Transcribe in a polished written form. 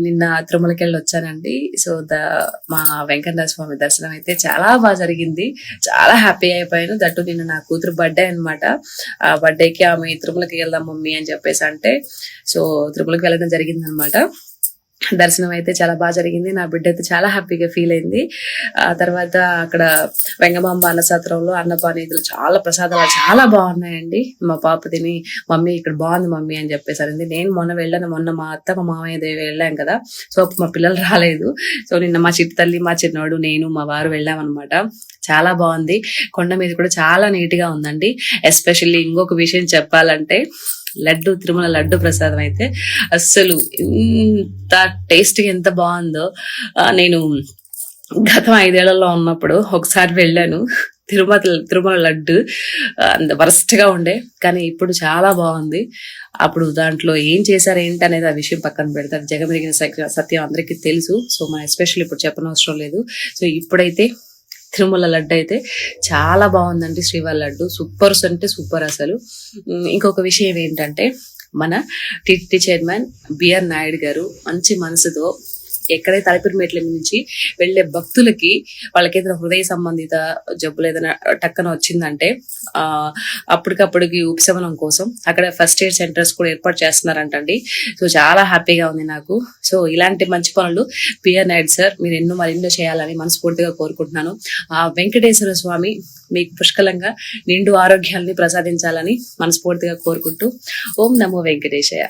నిన్న తిరుమలకి వెళ్ళి వచ్చానండి. సో మా వెంకటేశ్వర స్వామి దర్శనం అయితే చాలా బాగా జరిగింది. చాలా హ్యాపీ అయిపోయాను. దట్టు నిన్న నా కూతురు బర్త్డే అనమాట. ఆ బర్త్డేకి ఆమె తిరుమలకి వెళ్దాం మమ్మీ అని చెప్పేసి అంటే, సో తిరుమలకి వెళ్ళడం జరిగింది అనమాట. దర్శనం అయితే చాలా బాగా జరిగింది. నా బిడ్డ అయితే చాలా హ్యాపీగా ఫీల్ అయింది. ఆ తర్వాత అక్కడ వెంగమాంబ అన్నసత్రంలో అన్నపానీతులు చాలా ప్రసాదాలు చాలా బాగున్నాయండి. మా పాప తిని మమ్మీ ఇక్కడ బాగుంది మమ్మీ అని చెప్పేసరింది. నేను మొన్న మా అత్త మా మామయ్య దేవి వెళ్ళాం కదా, సో మా పిల్లలు రాలేదు. సో నిన్న మా చిట్టి తల్లి మా చిన్నవాడు నేను మా వారు వెళ్ళామన్నమాట. చాలా బాగుంది. కొండ మీద కూడా చాలా నీట్ గా ఉందండి. ఎస్పెషల్లీ ఇంకొక విషయం చెప్పాలంటే, లడ్డు తిరుమల లడ్డు ప్రసాదం అయితే అస్సలు ఎంత టేస్ట్గా ఎంత బాగుందో. నేను గతం 5 ఏళ్లలో ఉన్నప్పుడు ఒకసారి వెళ్ళాను. తిరుమల లడ్డు అంత వరస్ట్ గా ఉండే, కానీ ఇప్పుడు చాలా బాగుంది. అప్పుడు దాంట్లో ఏం చేశారు ఏంటి అనేది ఆ విషయం పక్కన పెడతారు. జగమెరిగిన సత్యం అందరికీ తెలుసు. సో మన ఎస్పెషల్లీ ఇప్పుడు చెప్పనవసరం లేదు. సో ఇప్పుడైతే తిరుమల లడ్డు అయితే చాలా బాగుందండి. శ్రీవారి లడ్డు సూపర్ అంటే సూపర్ అసలు. ఇంకొక విషయం ఏంటంటే, మన టిటి చైర్మన్ బిఆర్ నాయుడు గారు మంచి మనసుతో ఎక్కడైతే అలిపిరి మెట్ల నుంచి వెళ్లే భక్తులకి వాళ్ళకి ఏదైనా హృదయ సంబంధిత జబ్బులు ఏదైనా టక్కన వచ్చిందంటే అప్పటికప్పటికి ఉపశమనం కోసం అక్కడ ఫస్ట్ ఎయిడ్ సెంటర్స్ కూడా ఏర్పాటు చేస్తున్నారంటండి. సో చాలా హ్యాపీగా ఉంది నాకు. సో ఇలాంటి మంచి పనులు బిఆర్ నాయుడు సార్ మీరు మరెన్నో చేయాలని మనస్ఫూర్తిగా కోరుకుంటున్నాను. ఆ వెంకటేశ్వర స్వామి మీకు పుష్కలంగా నిండు ఆరోగ్యాన్ని ప్రసాదించాలని మనస్ఫూర్తిగా కోరుకుంటూ ఓం నమో వెంకటేశయ్య.